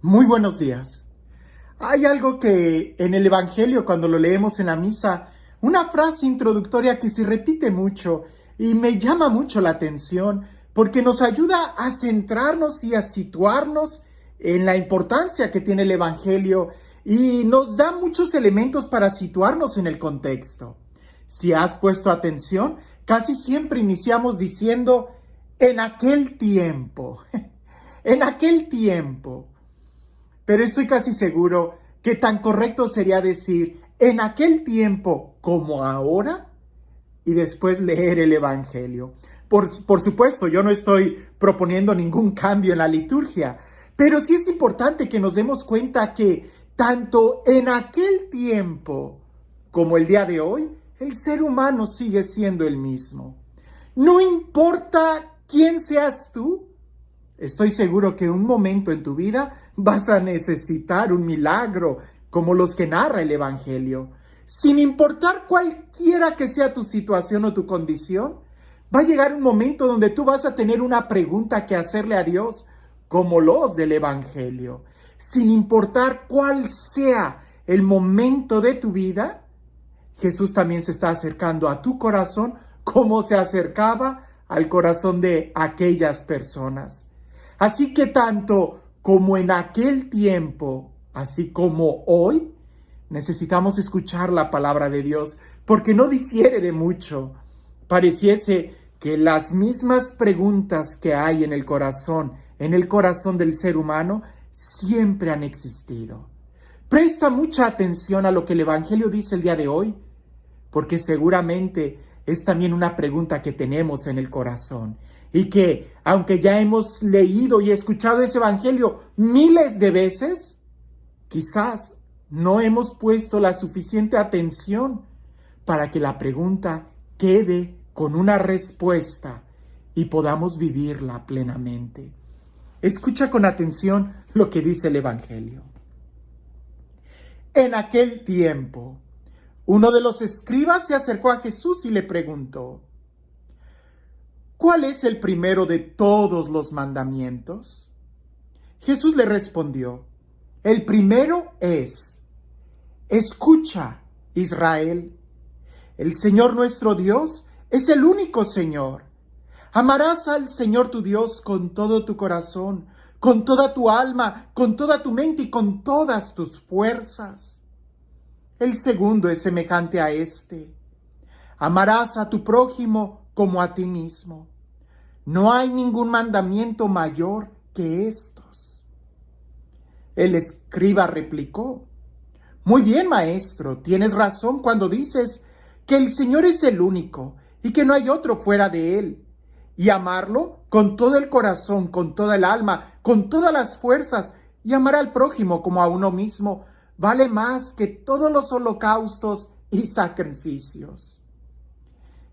Muy buenos días. Hay algo que en el Evangelio, cuando lo leemos en la misa, una frase introductoria que se repite mucho y me llama mucho la atención porque nos ayuda a centrarnos y a situarnos en la importancia que tiene el Evangelio y nos da muchos elementos para situarnos en el contexto. Si has puesto atención, casi siempre iniciamos diciendo en aquel tiempo, en aquel tiempo. Pero estoy casi seguro que tan correcto sería decir en aquel tiempo como ahora y después leer el Evangelio. Por supuesto, yo no estoy proponiendo ningún cambio en la liturgia, pero sí es importante que nos demos cuenta que tanto en aquel tiempo como el día de hoy, el ser humano sigue siendo el mismo. No importa quién seas tú, estoy seguro que un momento en tu vida vas a necesitar un milagro como los que narra el Evangelio. Sin importar cualquiera que sea tu situación o tu condición, va a llegar un momento donde tú vas a tener una pregunta que hacerle a Dios, como los del Evangelio. Sin importar cuál sea el momento de tu vida, Jesús también se está acercando a tu corazón como se acercaba al corazón de aquellas personas. Así que tanto como en aquel tiempo, así como hoy, necesitamos escuchar la palabra de Dios, porque no difiere de mucho. Pareciese que las mismas preguntas que hay en el corazón del ser humano, siempre han existido. Presta mucha atención a lo que el Evangelio dice el día de hoy, porque seguramente es también una pregunta que tenemos en el corazón. Y que, aunque ya hemos leído y escuchado ese Evangelio miles de veces, quizás no hemos puesto la suficiente atención para que la pregunta quede con una respuesta y podamos vivirla plenamente. Escucha con atención lo que dice el Evangelio. En aquel tiempo, uno de los escribas se acercó a Jesús y le preguntó: ¿cuál es el primero de todos los mandamientos? Jesús le respondió: el primero es: escucha, Israel, el Señor nuestro Dios es el único Señor. Amarás al Señor tu Dios con todo tu corazón, con toda tu alma, con toda tu mente y con todas tus fuerzas. El segundo es semejante a este: amarás a tu prójimo como a ti mismo. No hay ningún mandamiento mayor que estos. El escriba replicó: muy bien, maestro, tienes razón cuando dices que el Señor es el único y que no hay otro fuera de él. Y amarlo con todo el corazón, con toda el alma, con todas las fuerzas, y amar al prójimo como a uno mismo, vale más que todos los holocaustos y sacrificios.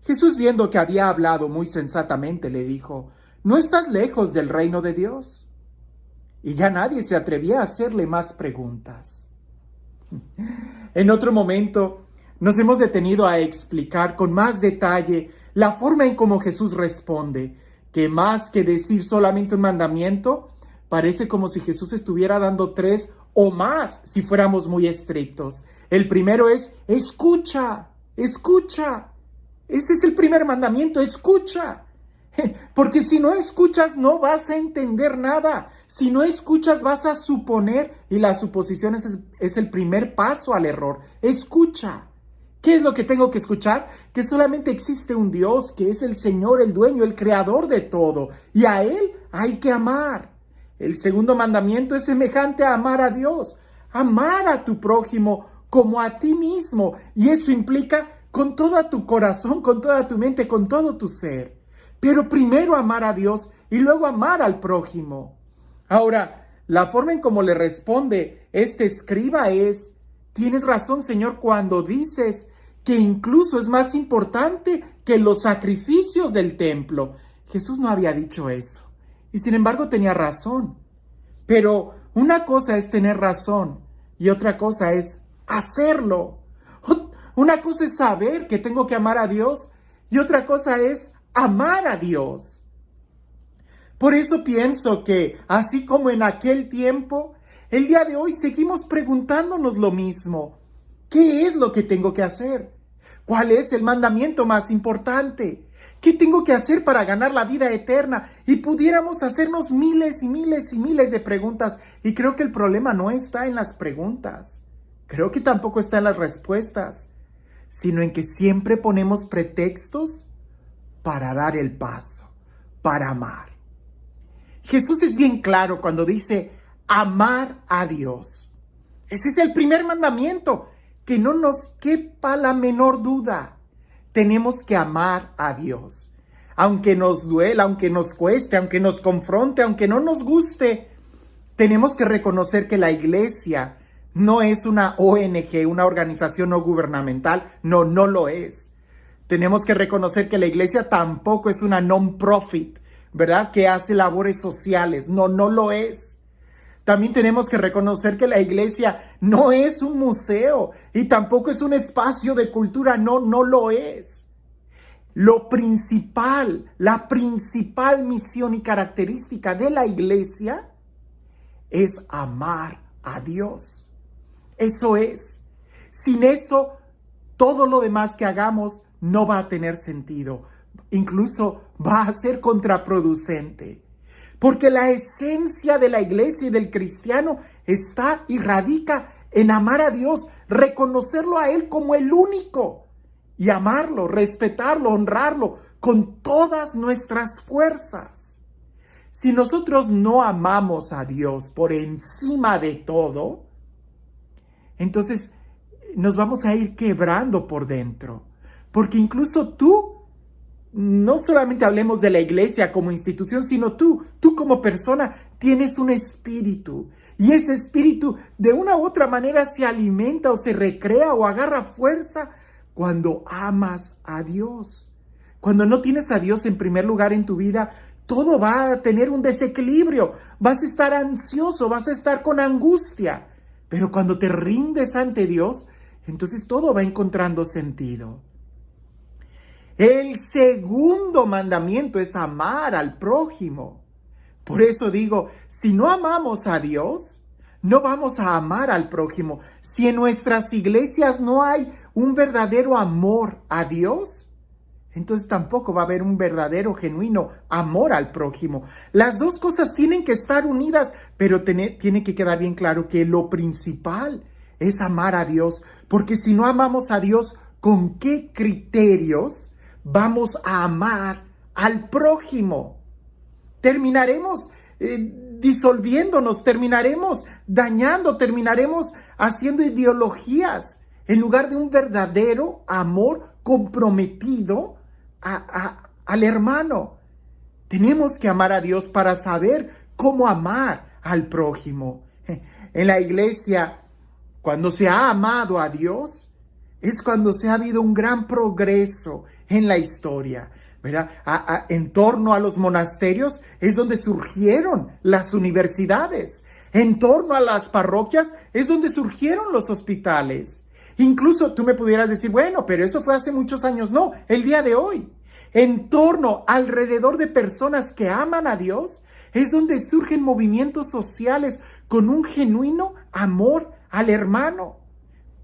Jesús, viendo que había hablado muy sensatamente, le dijo: no estás lejos del reino de Dios. Y ya nadie se atrevía a hacerle más preguntas. En otro momento nos hemos detenido a explicar con más detalle la forma en cómo Jesús responde, que más que decir solamente un mandamiento, parece como si Jesús estuviera dando 3 o más si fuéramos muy estrictos. El primero es: escucha, escucha. Ese es el primer mandamiento: escucha. Porque si no escuchas no vas a entender nada. Si no escuchas vas a suponer, y la suposición es el primer paso al error. Escucha. ¿Qué es lo que tengo que escuchar? Que solamente existe un Dios, que es el Señor, el dueño, el creador de todo. Y a Él hay que amar. El segundo mandamiento es semejante a amar a Dios. Amar a tu prójimo como a ti mismo. Y eso implica con todo tu corazón, con toda tu mente, con todo tu ser. Pero primero amar a Dios y luego amar al prójimo. Ahora, la forma en cómo le responde este escriba es: tienes razón, Señor, cuando dices que incluso es más importante que los sacrificios del templo. Jesús no había dicho eso. Y sin embargo tenía razón. Pero una cosa es tener razón y otra cosa es hacerlo. Una cosa es saber que tengo que amar a Dios y otra cosa es amar a Dios. Por eso pienso que, así como en aquel tiempo, El día de hoy seguimos preguntándonos lo mismo. ¿Qué es lo que tengo que hacer? ¿Cuál es el mandamiento más importante? ¿Qué tengo que hacer para ganar la vida eterna? Y pudiéramos hacernos miles y miles y miles de preguntas. Y creo que el problema no está en las preguntas. Creo que tampoco está en las respuestas, sino en que siempre ponemos pretextos para dar el paso, para amar. Jesús es bien claro cuando dice amar a Dios. Ese es el primer mandamiento, que no nos quepa la menor duda. Tenemos que amar a Dios. Aunque nos duela, aunque nos cueste, aunque nos confronte, aunque no nos guste, tenemos que reconocer que la iglesia no es una ONG, una organización no gubernamental. No lo es. Tenemos que reconocer que la iglesia tampoco es una non-profit, ¿verdad? Que hace labores sociales. No lo es. También tenemos que reconocer que la iglesia no es un museo y tampoco es un espacio de cultura. No lo es. Lo principal, la principal misión y característica de la iglesia es amar a Dios. Eso es. Sin eso, todo lo demás que hagamos no va a tener sentido. Incluso va a ser contraproducente. Porque la esencia de la iglesia y del cristiano está y radica en amar a Dios, reconocerlo a Él como el único y amarlo, respetarlo, honrarlo con todas nuestras fuerzas. Si nosotros no amamos a Dios por encima de todo, entonces nos vamos a ir quebrando por dentro. Porque incluso tú, no solamente hablemos de la iglesia como institución, sino tú como persona tienes un espíritu. Y ese espíritu de una u otra manera se alimenta o se recrea o agarra fuerza cuando amas a Dios. Cuando no tienes a Dios en primer lugar en tu vida, todo va a tener un desequilibrio. Vas a estar ansioso, vas a estar con angustia. Pero cuando te rindes ante Dios, entonces todo va encontrando sentido. El segundo mandamiento es amar al prójimo. Por eso digo, si no amamos a Dios, no vamos a amar al prójimo. Si en nuestras iglesias no hay un verdadero amor a Dios, entonces tampoco va a haber un verdadero, genuino amor al prójimo. Las dos cosas tienen que estar unidas, pero tiene que quedar bien claro que lo principal es amar a Dios. Porque si no amamos a Dios, ¿con qué criterios vamos a amar al prójimo? Terminaremos disolviéndonos, terminaremos dañando, terminaremos haciendo ideologías en lugar de un verdadero amor comprometido al hermano. Tenemos que amar a Dios para saber cómo amar al prójimo. En la iglesia, cuando se ha amado a Dios, es cuando se ha habido un gran progreso en la historia, ¿verdad? En torno a los monasterios es donde surgieron las universidades. En torno a las parroquias es donde surgieron los hospitales. Incluso tú me pudieras decir, bueno, pero eso fue hace muchos años. No, el día de hoy. En torno, alrededor de personas que aman a Dios, es donde surgen movimientos sociales con un genuino amor al hermano.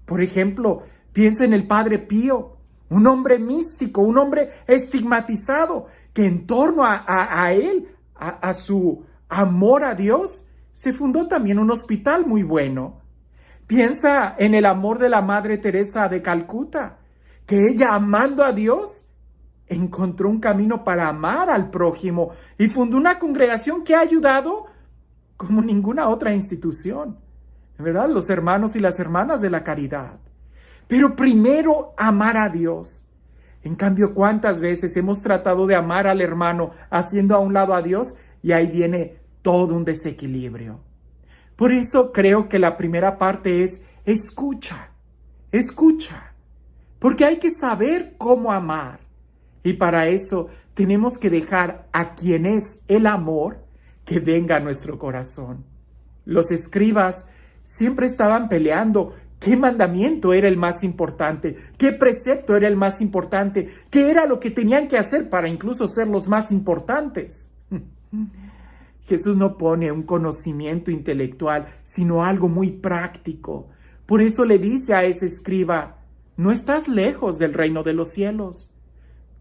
Por ejemplo, piensa en el Padre Pío, un hombre místico, un hombre estigmatizado, que en torno a él, a su amor a Dios, se fundó también un hospital muy bueno. Piensa en el amor de la Madre Teresa de Calcuta, que ella, amando a Dios, encontró un camino para amar al prójimo y fundó una congregación que ha ayudado como ninguna otra institución, ¿verdad? Los hermanos y las hermanas de la caridad. Pero primero amar a Dios. En cambio, ¿cuántas veces hemos tratado de amar al hermano haciendo a un lado a Dios? Y ahí viene todo un desequilibrio. Por eso creo que la primera parte es escucha. Porque hay que saber cómo amar. Y para eso tenemos que dejar a quien es el amor que venga a nuestro corazón. Los escribas siempre estaban peleando qué mandamiento era el más importante, qué precepto era el más importante, qué era lo que tenían que hacer para incluso ser los más importantes. Jesús no pone un conocimiento intelectual, sino algo muy práctico. Por eso le dice a ese escriba, no estás lejos del reino de los cielos.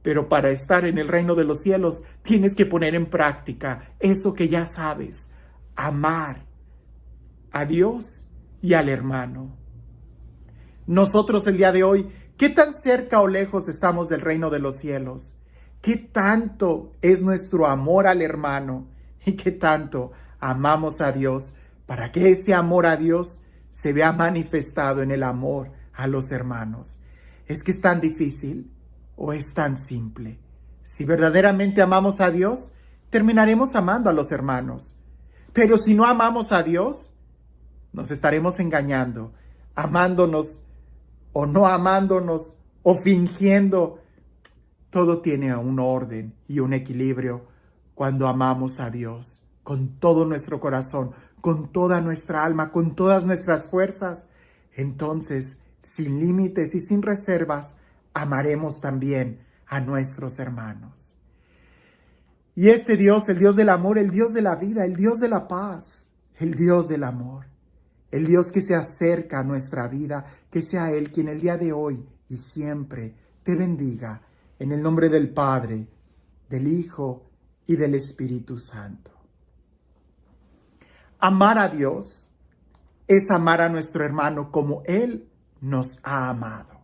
Pero para estar en el reino de los cielos tienes que poner en práctica eso que ya sabes, amar a Dios y al hermano. Nosotros el día de hoy, ¿qué tan cerca o lejos estamos del reino de los cielos? ¿Qué tanto es nuestro amor al hermano? ¿Y qué tanto amamos a Dios para que ese amor a Dios se vea manifestado en el amor a los hermanos? ¿Es que es tan difícil o es tan simple? Si verdaderamente amamos a Dios, terminaremos amando a los hermanos. Pero si no amamos a Dios, nos estaremos engañando, amándonos o no amándonos o fingiendo. Todo tiene un orden y un equilibrio cuando amamos a Dios con todo nuestro corazón, con toda nuestra alma, con todas nuestras fuerzas. Entonces, sin límites y sin reservas, amaremos también a nuestros hermanos. Y este Dios, el Dios del amor, el Dios de la vida, el Dios de la paz, el Dios del amor, el Dios que se acerca a nuestra vida, que sea Él quien el día de hoy y siempre te bendiga, en el nombre del Padre, del Hijo y del Espíritu Santo. Amar a Dios es amar a nuestro hermano como Él nos ha amado.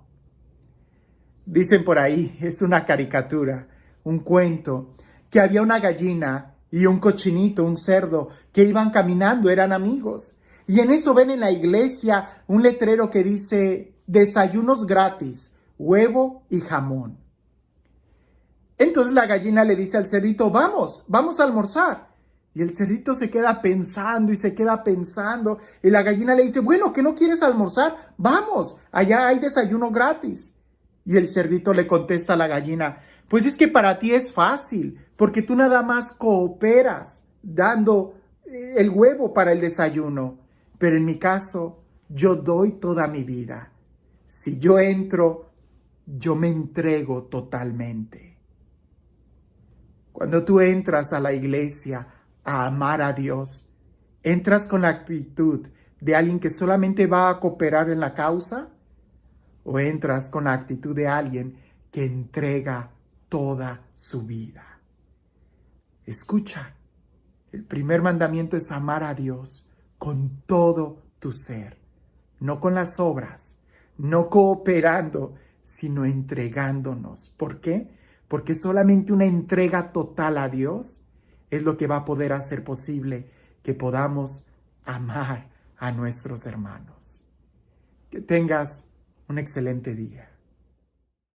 Dicen por ahí, es una caricatura, un cuento, que había una gallina y un cochinito, un cerdo, que iban caminando, eran amigos. Y en eso ven en la iglesia un letrero que dice, desayunos gratis, huevo y jamón. Entonces la gallina le dice al cerdito, vamos a almorzar. Y el cerdito se queda pensando y se queda pensando. Y la gallina le dice, bueno, ¿que no quieres almorzar? Vamos, allá hay desayuno gratis. Y el cerdito le contesta a la gallina, pues es que para ti es fácil, porque tú nada más cooperas dando el huevo para el desayuno. Pero en mi caso, yo doy toda mi vida. Si yo entro, yo me entrego totalmente. Cuando tú entras a la iglesia a amar a Dios, ¿entras con la actitud de alguien que solamente va a cooperar en la causa? ¿O entras con la actitud de alguien que entrega toda su vida? Escucha, el primer mandamiento es amar a Dios con todo tu ser, no con las obras, no cooperando, sino entregándonos. ¿Por qué? Porque solamente una entrega total a Dios es lo que va a poder hacer posible que podamos amar a nuestros hermanos. Que tengas un excelente día.